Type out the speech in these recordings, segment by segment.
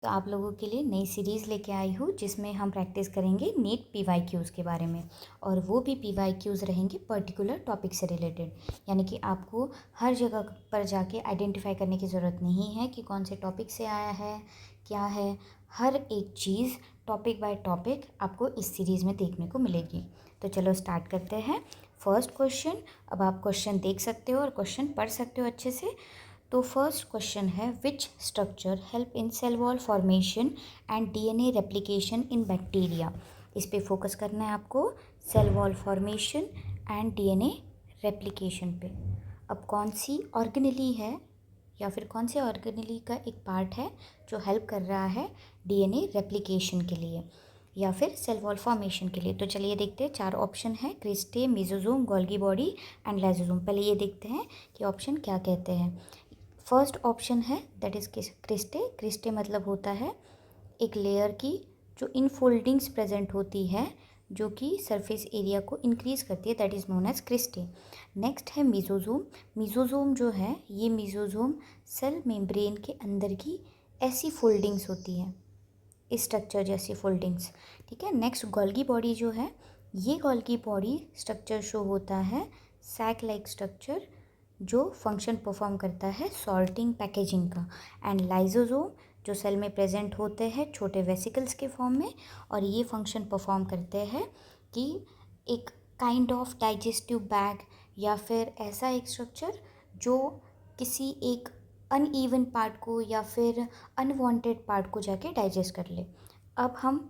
तो आप लोगों के लिए नई सीरीज़ लेके आई हूँ जिसमें हम प्रैक्टिस करेंगे नीट PYQs के बारे में। और वो भी PYQs रहेंगे पर्टिकुलर टॉपिक से रिलेटेड, यानी कि आपको हर जगह पर जाके आइडेंटिफाई करने की ज़रूरत नहीं है कि कौन से टॉपिक से आया है, क्या है। हर एक चीज़ टॉपिक बाय टॉपिक आपको इस सीरीज़ में देखने को मिलेगी। तो चलो स्टार्ट करते हैं। फर्स्ट क्वेश्चन, अब आप क्वेश्चन देख सकते हो और क्वेश्चन पढ़ सकते हो अच्छे से। तो फर्स्ट क्वेश्चन है, which structure help in cell wall formation and DNA replication in bacteria. इस पे फोकस करना है आपको, cell wall formation and DNA replication पे। अब कौन सी ऑर्गेनेली है या फिर कौन से ऑर्गेनेली का एक पार्ट है जो हेल्प कर रहा है DNA रेप्लिकेशन के लिए या फिर सेल वॉल फॉर्मेशन के लिए। तो चलिए देखते हैं, 4 ऑप्शन है, cristae, mesosome, Golgi body and lysosome. पहले ये देखते हैं कि ऑप्शन क्या कहते हैं। फर्स्ट ऑप्शन है दैट इज़ क्रिस्टे। क्रिस्टे मतलब होता है एक लेयर की जो इनफोल्डिंग्स प्रेजेंट होती है, जो कि सरफेस एरिया को इंक्रीज करती है, that is known as cristae. Next है मीजोजोम। मीजोजोम जो है, ये मीजोजोम सेल मेम्ब्रेन के अंदर की ऐसी फोल्डिंग्स होती है, इस स्ट्रक्चर जैसी फोल्डिंग्स, ठीक है। नेक्स्ट गोल्गी बॉडी जो है, ये गोल्गी बॉडी स्ट्रक्चर शो होता है सैक लाइक स्ट्रक्चर जो फंक्शन परफॉर्म करता है सॉर्टिंग पैकेजिंग का। एंड लाइसोसोम जो सेल में प्रेजेंट होते हैं छोटे वेसिकल्स के फॉर्म में, और ये फंक्शन परफॉर्म करते हैं कि एक काइंड ऑफ डाइजेस्टिव बैग या फिर ऐसा एक स्ट्रक्चर जो किसी एक अनइवन पार्ट को या फिर अनवांटेड पार्ट को जाके डाइजेस्ट कर ले। अब हम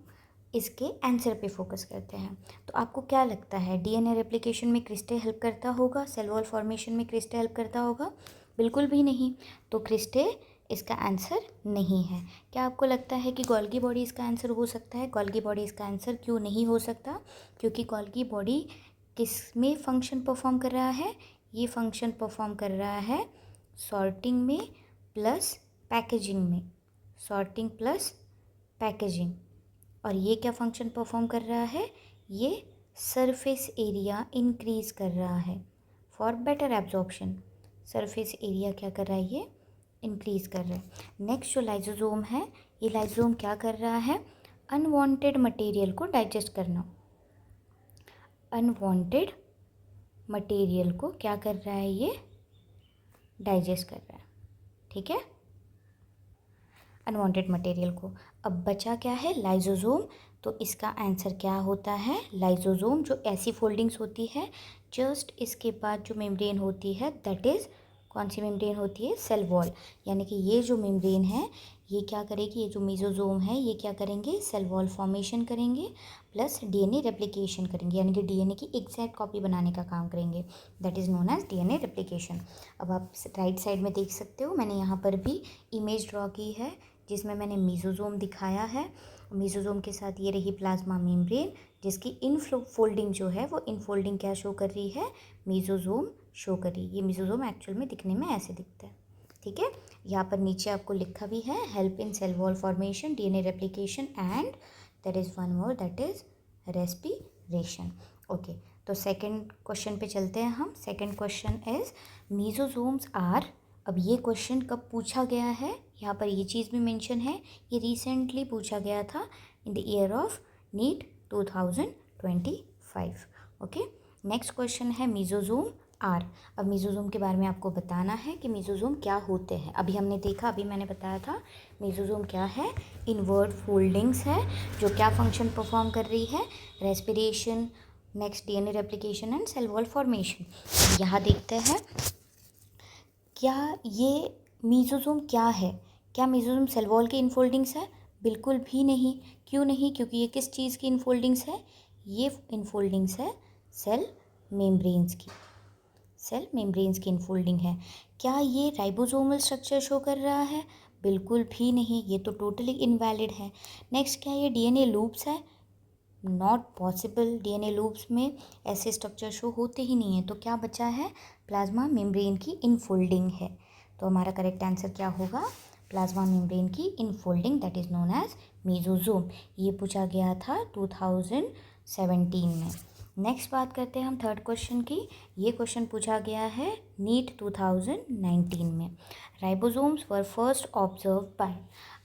इसके आंसर पे फोकस करते हैं। तो आपको क्या लगता है, DNA रेप्लिकेशन में क्रिस्टे हेल्प करता होगा, सेल वॉल फॉर्मेशन में क्रिस्टे हेल्प करता होगा? बिल्कुल भी नहीं। तो क्रिस्टे इसका आंसर नहीं है। क्या आपको लगता है कि गोल्गी बॉडी इसका आंसर हो सकता है? गोल्गी बॉडी इसका आंसर क्यों नहीं हो सकता? क्योंकि गोल्गी बॉडी किस में फंक्शन परफॉर्म कर रहा है? ये फंक्शन परफॉर्म कर रहा है सॉर्टिंग में प्लस पैकेजिंग में, सॉर्टिंग प्लस पैकेजिंग। और ये क्या फंक्शन परफॉर्म कर रहा है? ये सरफेस एरिया इंक्रीज कर रहा है for better absorption. Surface area क्या कर रहा है? ये इंक्रीज कर रहा है। नेक्स्ट जो लाइसोसोम है, ये लाइसोसोम क्या कर रहा है? अनवांटेड मटेरियल को डाइजेस्ट करना। अनवांटेड मटेरियल को क्या कर रहा है? ये डाइजेस्ट कर रहा है, ठीक है, अनवांटेड मटेरियल को। अब बचा क्या है? लाइसोसोम। तो इसका आंसर क्या होता है? लाइसोसोम जो ऐसी फोल्डिंग्स होती है जस्ट इसके बाद जो मेम्ब्रेन होती है, दैट इज़ कौन सी मेम्ब्रेन होती है? Cell wall. यानी कि ये जो मेम्ब्रेन है ये क्या करेगी? ये जो मेसोजोम है ये क्या करेंगे? सेल वॉल फॉर्मेशन करेंगे प्लस DNA रेप्लिकेशन करेंगे, यानी कि DNA की एग्जैक्ट कॉपी बनाने का काम करेंगे, that is known as DNA replication. अब आप राइट साइड में देख सकते हो, मैंने यहाँ पर भी इमेज ड्रॉ की है जिसमें मैंने मेसोजोम दिखाया है। मेसोजोम के साथ ये रही प्लाज्मा मेम्ब्रेन, जिसकी फोल्डिंग जो है वो इनफोल्डिंग क्या शो कर रही है? मेसोजोम शो कर रही है। ये मेसोजोम एक्चुअल में दिखने में ऐसे दिखता है, ठीक है। यहाँ पर नीचे आपको लिखा भी है, help in cell wall formation, DNA replication and there is one more, that is respiration. Okay, तो सेकंड क्वेश्चन पे चलते हैं हम। Second question is mesosomes are. अब ये क्वेश्चन कब पूछा गया है, यहाँ पर ये चीज़ भी मेंशन है, ये रिसेंटली पूछा गया था in the year of NEET 2025। Okay, next question है मेसोजोम आर। अब मेसोजोम के बारे में आपको बताना है कि मेसोजोम क्या होते हैं। अभी हमने देखा, अभी मैंने बताया था मेसोजोम क्या है? इनवर्ट फोल्डिंग्स है जो क्या फंक्शन परफॉर्म कर रही है? Respiration, next DNA replication and cell wall formation. यहाँ देखते हैं, क्या ये मेसोजोम क्या है? क्या मेसोजोम सेल वॉल की इनफोल्डिंग्स है? बिल्कुल भी नहीं। क्यों नहीं? क्योंकि ये किस चीज़ की इनफोल्डिंग्स है? ये इनफोल्डिंग्स है सेल मेम्ब्रेन्स की, सेल मेम्ब्रेन्स की इनफोल्डिंग है। क्या ये राइबोसोमल स्ट्रक्चर शो कर रहा है? बिल्कुल भी नहीं, ये तो टोटली इनवैलिड है। नेक्स्ट, क्या ये DNA लूप्स है? नॉट पॉसिबल, DNA लूप्स में ऐसे स्ट्रक्चर शो होते ही नहीं है। तो क्या बचा है? प्लाज्मा मेम्ब्रेन की इनफोल्डिंग है। तो हमारा करेक्ट आंसर क्या होगा? प्लाज्मा मेम्ब्रेन की infolding, that is known as mesosome. ये पूछा गया था 2017 में। नेक्स्ट बात करते हैं हम थर्ड क्वेश्चन की। ये क्वेश्चन पूछा गया है नीट 2019 में। Ribosomes were first observe by.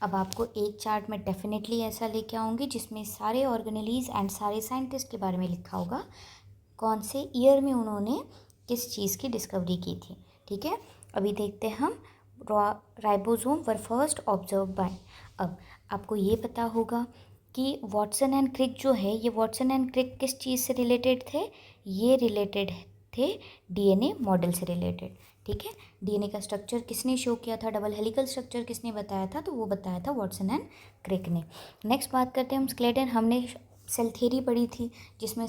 अब आपको एक चार्ट में डेफिनेटली ऐसा लेके आऊँगी जिसमें सारे ऑर्गेनेलीज एंड सारे साइंटिस्ट के बारे में लिखा होगा, कौन से ईयर में उन्होंने किस चीज़ की डिस्कवरी की थी। ठीक है, अभी देखते हैं हम ribosome were first observe by. अब आपको ये पता होगा कि वाटसन एंड क्रिक जो है, ये वाटसन एंड क्रिक किस चीज़ से रिलेटेड थे, ये रिलेटेड थे डीएनए मॉडल से रिलेटेड। ठीक है, डीएनए का स्ट्रक्चर किसने शो किया था, डबल हेलिकल स्ट्रक्चर किसने बताया था, तो वो बताया था वाटसन एंड क्रिक ने। नेक्स्ट बात करते हैं हम स्केलेटन। हमने सेल थ्योरी पढ़ी थी जिसमें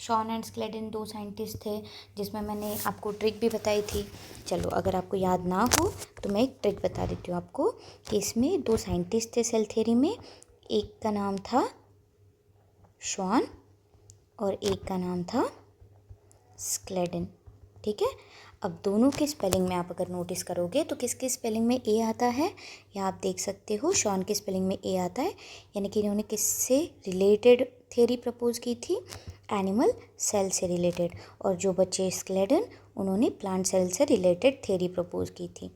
शॉन एंड स्केलेटन दो साइंटिस्ट थे, जिसमें मैंने आपको ट्रिक भी बताई थी। चलो, अगर आपको याद ना हो तो मैं एक ट्रिक बता देती हूँ आपको कि इसमें दो साइंटिस्ट थे सेल थ्योरी में, एक का नाम था शॉन और एक का नाम था स्केलेटन। ठीक है, अब दोनों के स्पेलिंग में आप अगर नोटिस करोगे तो किसके स्पेलिंग में ए आता है, या आप देख सकते हो शॉन के स्पेलिंग में ए आता है, यानी कि इन्होंने किससे रिलेटेड थ्योरी प्रपोज की थी, एनिमल सेल से रिलेटेड। और जो बच्चे स्केलेटन, उन्होंने प्लांट सेल से रिलेटेड थ्योरी प्रपोज की थी,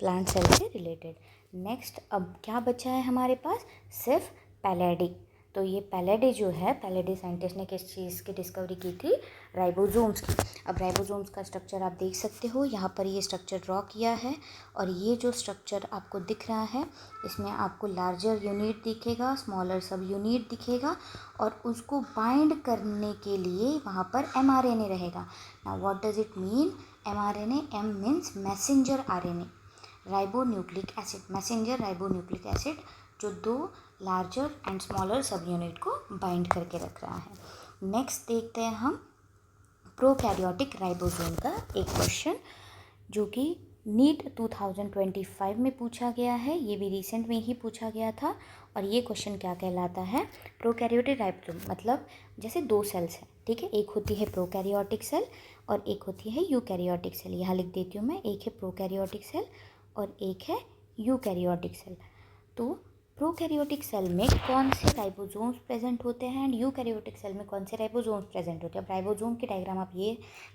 प्लांट सेल से रिलेटेड। नेक्स्ट अब क्या बचा है हमारे पास, सिर्फ पैलेडी। तो ये पैलेडी जो है, पैलेडी साइंटिस्ट ने किस चीज़ की डिस्कवरी की थी, राइबोसोम्स की। अब राइबोसोम्स का स्ट्रक्चर आप देख सकते हो, यहाँ पर ये स्ट्रक्चर ड्रॉ किया है, और ये जो स्ट्रक्चर आपको दिख रहा है इसमें आपको लार्जर यूनिट दिखेगा, स्मॉलर सब यूनिट दिखेगा, और उसको बाइंड करने के लिए वहाँ पर mRNA रहेगा। Now what does it mean mRNA? M means messenger RNA, ribonucleic acid, messenger ribonucleic acid, जो दो लार्जर एंड स्मॉलर सब यूनिट को बाइंड करके रख रहा है। नेक्स्ट देखते हैं हम प्रोकैरियोटिक राइबोसोम का एक क्वेश्चन, जो कि नीट 2025 में पूछा गया है, ये भी रिसेंट में ही पूछा गया था। और ये क्वेश्चन क्या कहलाता है, प्रोकैरियोटिक राइबोसोम मतलब जैसे दो सेल्स हैं। ठीक है, एक होती है प्रोकैरियोटिक सेल और एक होती है यूकैरियोटिक सेल। यहाँ लिख देती हूँ मैं, एक है प्रोकैरियोटिक सेल और एक है यूकैरियोटिक सेल। तो प्रोकैरियोटिक सेल में कौन से राइबोसोम्स प्रेजेंट होते हैं एंड यूकैरियोटिक सेल में कौन से राइबोसोम्स प्रेजेंट होते हैं। अब राइबोसोम की डायग्राम आप ये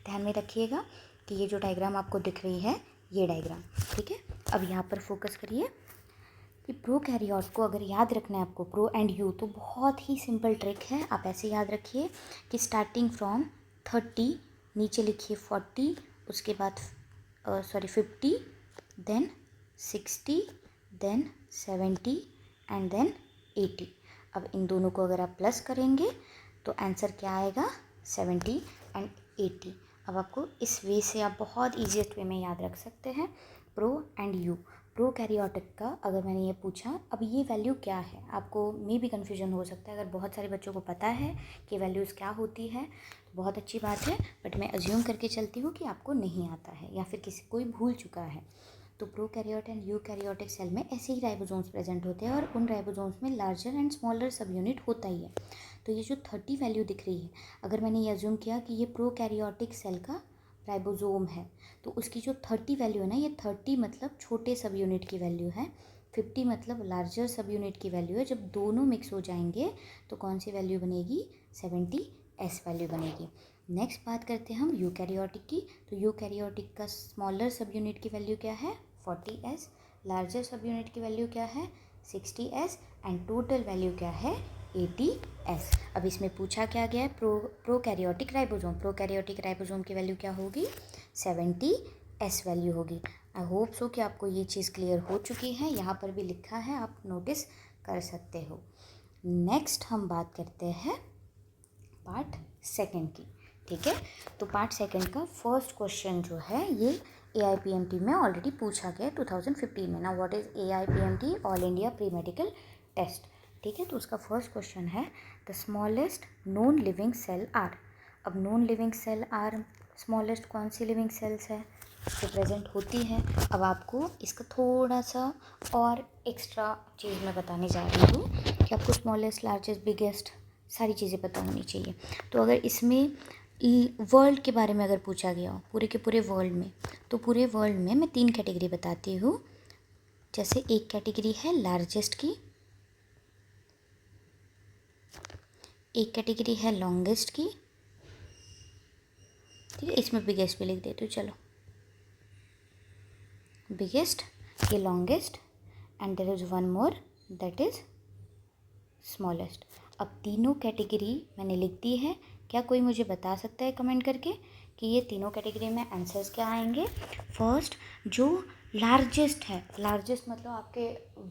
ध्यान में रखिएगा कि ये जो डायग्राम आपको दिख रही है, ये डायग्राम। ठीक है, अब यहाँ पर फोकस करिए कि प्रोकैरियोट को अगर याद रखना है आपको, प्रो एंड यू, तो बहुत ही सिंपल ट्रिक है। आप ऐसे याद रखिए कि स्टार्टिंग फ्रॉम 30, नीचे लिखिए 40, उसके बाद 50, देन 60, देन 70 एंड देन 80। अब इन दोनों को अगर आप प्लस करेंगे तो आंसर क्या आएगा, 70 एंड 80। अब आपको इस वे से आप बहुत ईजीएस्ट वे में याद रख सकते हैं प्रो एंड यू। प्रोकैरियोटिक का अगर मैंने ये पूछा, अब ये वैल्यू क्या है, आपको मे भी कन्फ्यूजन हो सकता है। अगर बहुत सारे बच्चों को पता है कि वैल्यूज़ क्या होती है तो बहुत अच्छी बात है, बट मैं अज्यूम करके चलती हूँ कि आपको नहीं आता है या फिर किसी कोई भूल चुका है। तो प्रोकैरियोट एंड यूकैरियोटिक सेल में ऐसे ही राइबोसोम्स प्रेजेंट होते हैं, और उन राइबोसोम्स में लार्जर एंड स्मॉलर सब यूनिट होता ही है। तो ये जो 30 वैल्यू दिख रही है, अगर मैंने ये अज्यूम किया कि ये प्रोकैरियोटिक सेल का राइबोसोम है, तो उसकी जो 30 वैल्यू है ना, ये 30 मतलब छोटे सब यूनिट की वैल्यू है, 50 मतलब लार्जर सब यूनिट की वैल्यू है। जब दोनों मिक्स हो जाएंगे तो कौन सी वैल्यू बनेगी, 70s वैल्यू बनेगी। नेक्स्ट बात करते हैं हम यूकैरियोटिक की। तो यूकैरियोटिक का स्मॉलर सब यूनिट की वैल्यू क्या है, 40s, लार्जर सब यूनिट की वैल्यू क्या है, 60s, एंड टोटल वैल्यू क्या है, 80s। अब इसमें पूछा क्या गया है, प्रोकैरियोटिक राइबोसोम, प्रोकैरियोटिक राइबोसोम की वैल्यू क्या होगी, 70s वैल्यू होगी। आई होप सो कि आपको ये चीज़ क्लियर हो चुकी है, यहाँ पर भी लिखा है, आप नोटिस कर सकते हो। नेक्स्ट हम बात करते हैं पार्ट सेकंड की। ठीक है, तो पार्ट सेकंड का फर्स्ट क्वेश्चन जो है ये AIPMT में ऑलरेडी पूछा गया 2015 में। ना what is AIPMT, all India pre medical test. ठीक है, तो उसका फर्स्ट क्वेश्चन है the smallest known living cell are. अब known living cell are, smallest कौन सी लिविंग सेल्स है जो प्रेजेंट होती है। अब आपको इसका थोड़ा सा और एक्स्ट्रा चीज़ मैं बताने जा रही हूँ कि आपको स्मॉलेस्ट, लार्जेस्ट, बिगेस्ट सारी चीज़ें पता होनी चाहिए। तो अगर इसमें वर्ल्ड के बारे में अगर पूछा गया हो, पूरे के पूरे वर्ल्ड में, तो पूरे वर्ल्ड में मैं 3 कैटेगरी बताती हूँ। जैसे एक कैटेगरी है लार्जेस्ट की, एक कैटेगरी है लॉन्गेस्ट की, ठीक है, इसमें बिगेस्ट भी लिख देती हूँ। चलो, बिगेस्ट, ये longest, and there is one more that is smallest. अब तीनों कैटेगरी मैंने लिख दी है। क्या कोई मुझे बता सकता है कमेंट करके कि ये तीनों कैटेगरी में आंसर्स क्या आएंगे? फर्स्ट, जो लार्जेस्ट है, लार्जेस्ट मतलब आपके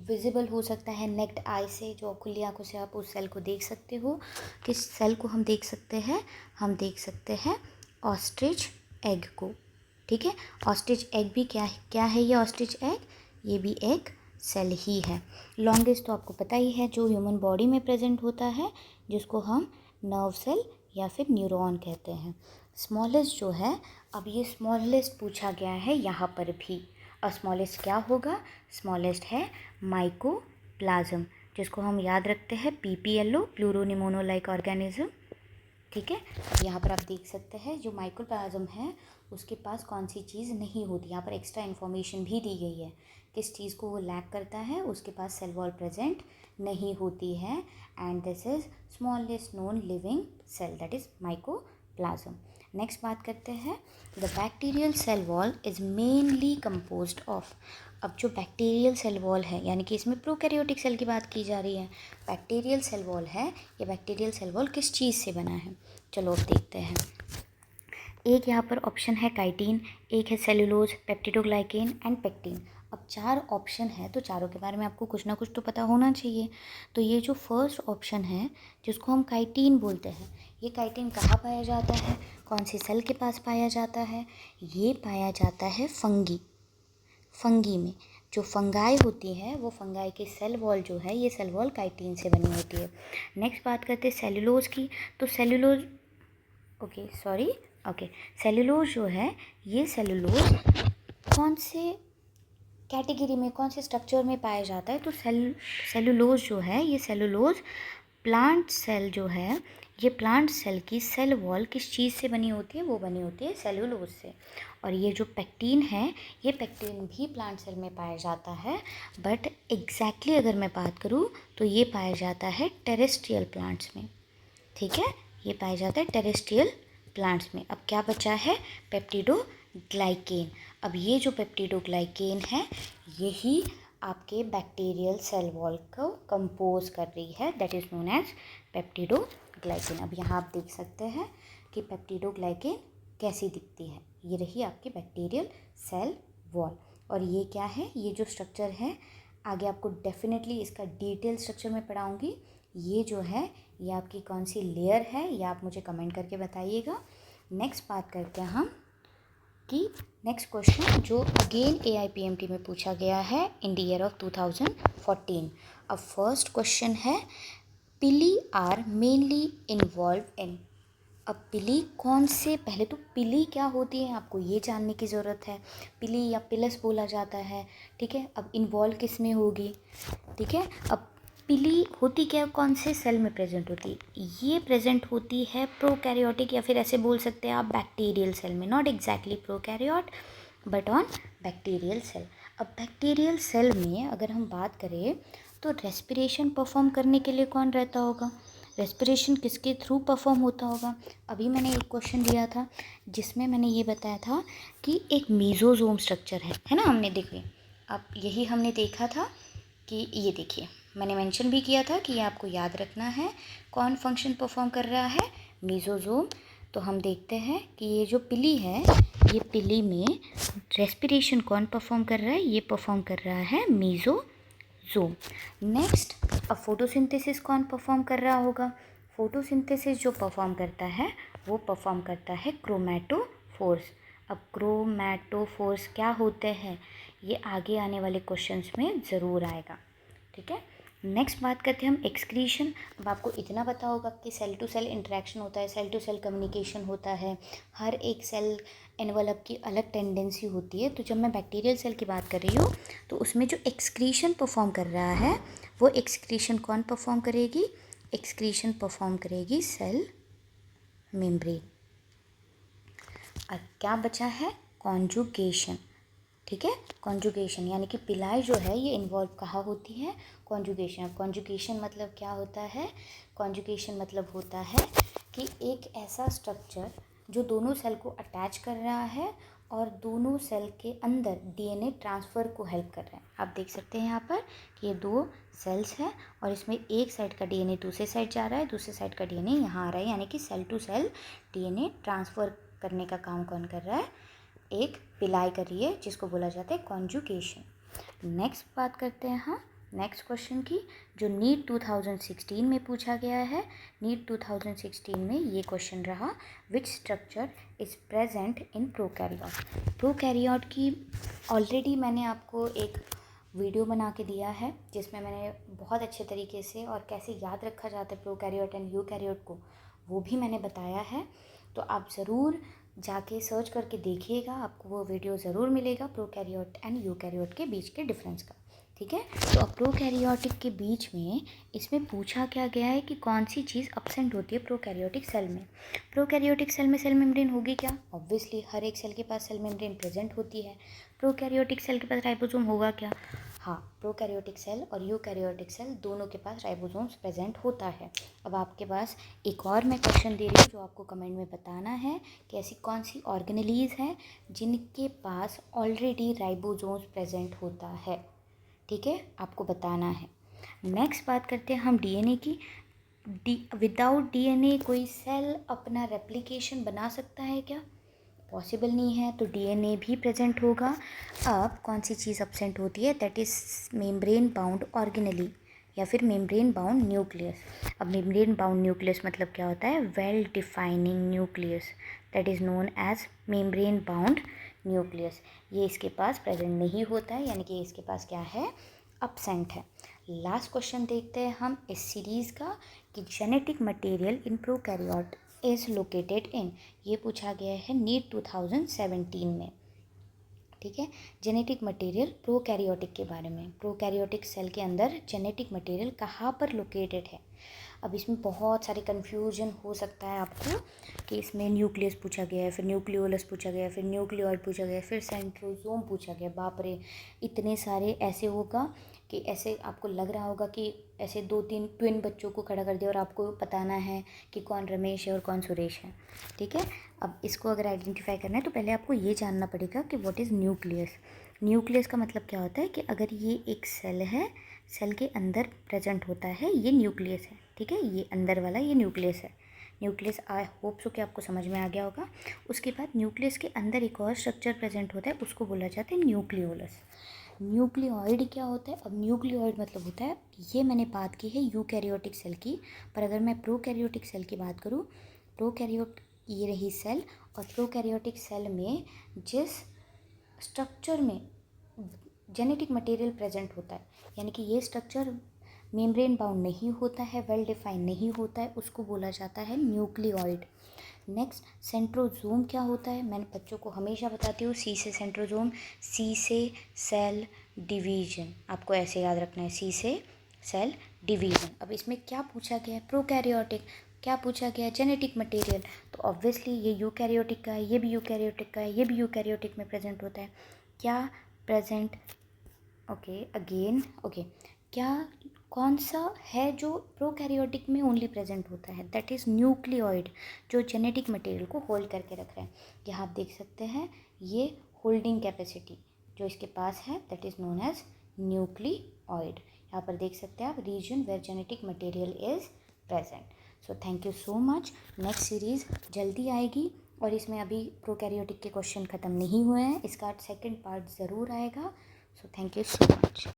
विजिबल हो सकता है नेक्ड आई से, जो खुली आंखों से आप उस सेल को देख सकते हो। किस सेल को हम देख सकते हैं? हम देख सकते हैं ऑस्ट्रिच एग को। ठीक है, ऑस्ट्रिच एग भी क्या है ये ऑस्ट्रिच एग? ये भी एक सेल ही है। लॉन्गेस्ट तो आपको पता ही है, जो ह्यूमन बॉडी में प्रेजेंट होता है, जिसको हम नर्व सेल या फिर न्यूरॉन कहते हैं। स्मॉलेस्ट जो है, अब ये स्मॉलेस्ट पूछा गया है यहाँ पर भी। और स्मॉलेस्ट क्या होगा? स्मॉलेस्ट है माइकोप्लाज्म, जिसको हम याद रखते हैं PPLO, प्लूरोनिमोनो लाइक ऑर्गेनिज्म। ठीक है, अब यहाँ पर आप देख सकते हैं जो माइकोप्लाज्म है उसके पास कौन सी चीज़ नहीं होती। यहाँ पर एक्स्ट्रा इन्फॉर्मेशन भी दी गई है, किस चीज़ को वो लैक करता है, उसके पास सेल वॉल प्रेजेंट नहीं होती है। And this is smallest known living cell, that is mycoplasm. Next बात करते हैं, the bacterial cell wall is mainly composed of. अब जो बैक्टीरियल सेल वॉल है, यानी कि इसमें प्रोकैरियोटिक सेल की बात की जा रही है, बैक्टीरियल सेल वॉल है, ये बैक्टीरियल सेल वॉल किस चीज़ से बना है? चलो अब देखते हैं। एक यहाँ पर ऑप्शन है काइटिन, एक है सेलुलोज, पेप्टिडोग्लाइकेन एंड पेक्टिन। अब 4 ऑप्शन है, तो चारों के बारे में आपको कुछ ना कुछ तो पता होना चाहिए। तो ये जो फर्स्ट ऑप्शन है, जिसको हम काइटिन बोलते हैं, ये काइटिन कहाँ पाया जाता है? कौन सी सेल के पास पाया जाता है? ये पाया जाता है फंगी में। जो फंगाई होती है, वो फंगाई की सेल वॉल जो है, ये सेल वॉल काइटिन से बनी होती है। नेक्स्ट बात करते हैं सेलुलोज की। तो सेलुलोज सेलुलोज जो है, ये सेलुलोज कौन से कैटेगरी में, कौन से स्ट्रक्चर में पाया जाता है? तो सेलुलोज जो है, ये सेलुलोज प्लांट सेल जो है, ये प्लांट सेल की सेल वॉल किस चीज़ से बनी होती है? वो बनी होती है सेलुलोज से। और ये जो पेक्टिन है, ये पेक्टिन भी प्लांट सेल में पाया जाता है, बट एग्जैक्टली अगर मैं बात करूँ तो ये पाया जाता है टेरेस्ट्रियल प्लांट्स में। ठीक है, ये पाया जाता है टेरेस्ट्रियल प्लांट्स में। अब क्या बचा है? पेप्टिडोग्लाइकेन। अब ये जो पेप्टिडोग्लाइकेन है, यही आपके बैक्टीरियल सेल वॉल को कंपोज कर रही है, that is known as peptidoglycan. अब यहाँ आप देख सकते हैं कि पेप्टिडोग्लाइकेन कैसी दिखती है। ये रही आपकी बैक्टीरियल सेल वॉल। और ये क्या है? ये जो स्ट्रक्चर है, आगे आपको डेफिनेटली इसका डिटेल स्ट्रक्चर में पढ़ाऊँगी। ये जो है, ये आपकी कौन सी लेयर है, ये आप मुझे कमेंट करके बताइएगा। नेक्स्ट बात करते हैं हम कि नेक्स्ट क्वेश्चन जो अगेन AIPMT में पूछा गया है इन द ईयर ऑफ 2014। अब फर्स्ट क्वेश्चन है, पिली आर मेनली इन्वॉल्व इन। अब पिली कौन से, पहले तो पिली क्या होती है आपको ये जानने की ज़रूरत है। पिली या पिलस बोला जाता है, ठीक है। अब इन्वॉल्व किस में होगी? ठीक है, अब पिली होती क्या, कौन से सेल में प्रेजेंट होती है? ये प्रेजेंट होती है प्रोकैरियोटिक, या फिर ऐसे बोल सकते हैं आप बैक्टीरियल सेल में, not exactly prokaryote but on bacterial cell. अब बैक्टीरियल सेल में अगर हम बात करें तो रेस्पिरेशन परफॉर्म करने के लिए कौन रहता होगा? रेस्पिरेशन किसके थ्रू परफॉर्म होता होगा? अभी मैंने एक क्वेश्चन दिया था जिसमें मैंने ये बताया था कि एक मीजोजोम स्ट्रक्चर है ना, हमने देखिए, अब यही हमने देखा था कि ये देखिए, मैंने मेंशन भी किया था कि ये आपको याद रखना है, कौन फंक्शन परफॉर्म कर रहा है? मीजोजोम। तो हम देखते हैं कि ये जो पिली है, ये पिली में रेस्पिरेशन कौन परफॉर्म कर रहा है? ये परफॉर्म कर रहा है मीजोजोम। नेक्स्ट, अब फोटोसिंथेसिस कौन परफॉर्म कर रहा होगा? फोटोसिंथेसिस जो परफॉर्म करता है, वो परफॉर्म करता है क्रोमैटोफोर्स। अब क्रोमैटोफोर्स क्या होते हैं, ये आगे आने वाले क्वेश्चंस में ज़रूर आएगा। ठीक है, नेक्स्ट बात करते हैं हम एक्सक्रीशन। अब आपको इतना पता होगा कि सेल टू सेल इंटरेक्शन होता है, सेल टू सेल कम्युनिकेशन होता है, हर एक सेल एनवलप की अलग टेंडेंसी होती है। तो जब मैं बैक्टीरियल सेल की बात कर रही हूँ तो उसमें जो एक्सक्रीशन परफॉर्म कर रहा है, वो एक्सक्रीशन कौन परफॉर्म करेगी? एक्सक्रीशन परफॉर्म करेगी सेल मेम्ब्रेन। अब क्या बचा है? कॉन्जुगेशन। ठीक है, कॉन्जुगेशन यानी कि पिलाई जो है ये इन्वॉल्व कहाँ होती है? कॉन्जुगेशन। अब कॉन्जुगेशन मतलब क्या होता है? कॉन्जुगेशन मतलब होता है कि एक ऐसा स्ट्रक्चर जो दोनों सेल को अटैच कर रहा है और दोनों सेल के अंदर डीएनए ट्रांसफ़र को हेल्प कर रहा है। आप देख सकते हैं यहाँ पर कि ये दो सेल्स हैं और इसमें एक साइड का डीएनए दूसरे साइड जा रहा है, दूसरे साइड का डीएनए यहाँ आ रहा है, यानी कि cell to cell DNA transfer करने का काम कौन कर रहा है? एक पिलाई कर रही है, जिसको बोला जाता है कॉन्जुगेशन। नेक्स्ट बात करते हैं हाँ नेक्स्ट क्वेश्चन की, जो नीट 2016 में पूछा गया है। नीट 2016 में ये क्वेश्चन रहा, which structure is present in prokaryote. Prokaryote की ऑलरेडी मैंने आपको एक वीडियो बना के दिया है, जिसमें मैंने बहुत अच्छे तरीके से और कैसे याद रखा जाता है प्रोकैरियोट एंड यूकैरियोट को, वो भी मैंने बताया है। तो आप ज़रूर जाके सर्च करके देखिएगा, आपको वो वीडियो ज़रूर मिलेगा प्रोकैरियोट एंड यूकैरियोट के बीच के डिफरेंस का। ठीक है, तो अब प्रोकैरियोटिक के बीच में इसमें पूछा क्या गया है कि कौन सी चीज़ एब्सेंट होती है प्रोकैरियोटिक सेल में। प्रोकैरियोटिक सेल में सेल मेम्ब्रेन होगी क्या? ऑब्वियसली हर एक सेल के पास सेल मेम्ब्रेन प्रेजेंट होती है। प्रोकैरियोटिक सेल के पास राइबोसोम होगा क्या? हाँ, प्रोकैरियोटिक सेल और यूकैरियोटिक सेल दोनों के पास राइबोसोम्स प्रेजेंट होता है। अब आपके पास एक और मैं क्वेश्चन दे रही हूँ, जो आपको कमेंट में बताना है कि ऐसी कौन सी ऑर्गेनेलीज हैं जिनके पास ऑलरेडी राइबोसोम्स प्रेजेंट होता है। ठीक है, आपको बताना है। नेक्स्ट बात करते हैं हम डीएनए की। विदाउट डीएनए कोई सेल अपना रेप्लिकेशन बना सकता है क्या? पॉसिबल नहीं है, तो डीएनए भी प्रेजेंट होगा। अब कौन सी चीज़ एब्सेंट होती है? That is membrane bound organelle या फिर मेम्ब्रेन बाउंड न्यूक्लियस। अब मेम्ब्रेन बाउंड न्यूक्लियस मतलब क्या होता है? Well defining nucleus, that is known as membrane bound nucleus. ये इसके पास प्रेजेंट नहीं होता है, यानी कि इसके पास क्या है? एब्सेंट है। लास्ट क्वेश्चन देखते हैं हम इस सीरीज़ का कि genetic material in prokaryote is located in. ये पूछा गया है नीट 2017 में। ठीक है, जेनेटिक मटेरियल प्रोकैरियोटिक के बारे में, प्रोकैरियोटिक सेल के अंदर जेनेटिक मटेरियल कहाँ पर लोकेटेड है। अब इसमें बहुत सारे कन्फ्यूजन हो सकता है आपको कि इसमें न्यूक्लियस पूछा गया है, फिर न्यूक्लियोलस पूछा गया है, फिर न्यूक्लियोइड पूछा गया है, फिर सेंट्रोसोम पूछा गया। बाप रे, इतने सारे ऐसे होगा कि ऐसे आपको लग रहा होगा कि ऐसे 2-3 ट्विन बच्चों को खड़ा कर दिया और आपको बताना है कि कौन रमेश है और कौन सुरेश है। ठीक है, अब इसको अगर आइडेंटिफाई करना है तो पहले आपको ये जानना पड़ेगा कि व्हाट इज़ न्यूक्लियस। न्यूक्लियस का मतलब क्या होता है कि अगर ये एक सेल है, सेल के अंदर प्रेजेंट होता है, ये न्यूक्लियस है। ठीक है, ये अंदर वाला ये न्यूक्लियस है। न्यूक्लियस आई होप सो कि आपको समझ में आ गया होगा। उसके बाद न्यूक्लियस के अंदर एक और स्ट्रक्चर प्रेजेंट होता है, उसको बोला जाता है न्यूक्लियोलस। न्यूक्लियोइड क्या होता है? अब न्यूक्लियोइड मतलब होता है, ये मैंने बात की है यूकैरियोटिक सेल की, पर अगर मैं प्रोकैरियोटिक सेल की बात करूँ, प्रोकैरियोट ये रही सेल, और प्रोकैरियोटिक सेल में जिस स्ट्रक्चर में जेनेटिक मटेरियल प्रेजेंट होता है, यानी कि ये स्ट्रक्चर मेम्ब्रेन बाउंड नहीं होता है, वेल डिफाइन नहीं होता है, उसको बोला जाता है न्यूक्लियोइड। नेक्स्ट, सेंट्रोजोम क्या होता है? मैंने बच्चों को हमेशा बताती हूँ, सी से सेंट्रोजोम, सी से सेल डिवीजन, आपको ऐसे याद रखना है, सी से सेल डिवीजन। अब इसमें क्या पूछा गया है? प्रोकैरियोटिक। क्या पूछा गया है? Genetic material. तो ऑब्वियसली ये यूकैरियोटिक का है, ये भी यूकैरियोटिक का है, ये भी यूकैरियोटिक में प्रेजेंट होता है। क्या प्रेजेंट? ओके अगेन ओके, क्या कौन सा है जो प्रोकैरियोटिक में ओनली प्रेजेंट होता है? दैट इज़ न्यूक्लियोइड, जो जेनेटिक मटेरियल को होल्ड करके रख रहे हैं। यहाँ आप देख सकते हैं ये होल्डिंग कैपेसिटी जो इसके पास है, that is known as nucleoid. यहाँ पर देख सकते हैं आप, region where genetic material is present. So thank you so much. Next series जल्दी आएगी और इसमें अभी प्रोकैरियोटिक के क्वेश्चन ख़त्म नहीं हुए हैं, इसका सेकंड पार्ट ज़रूर आएगा। सो थैंक यू सो मच।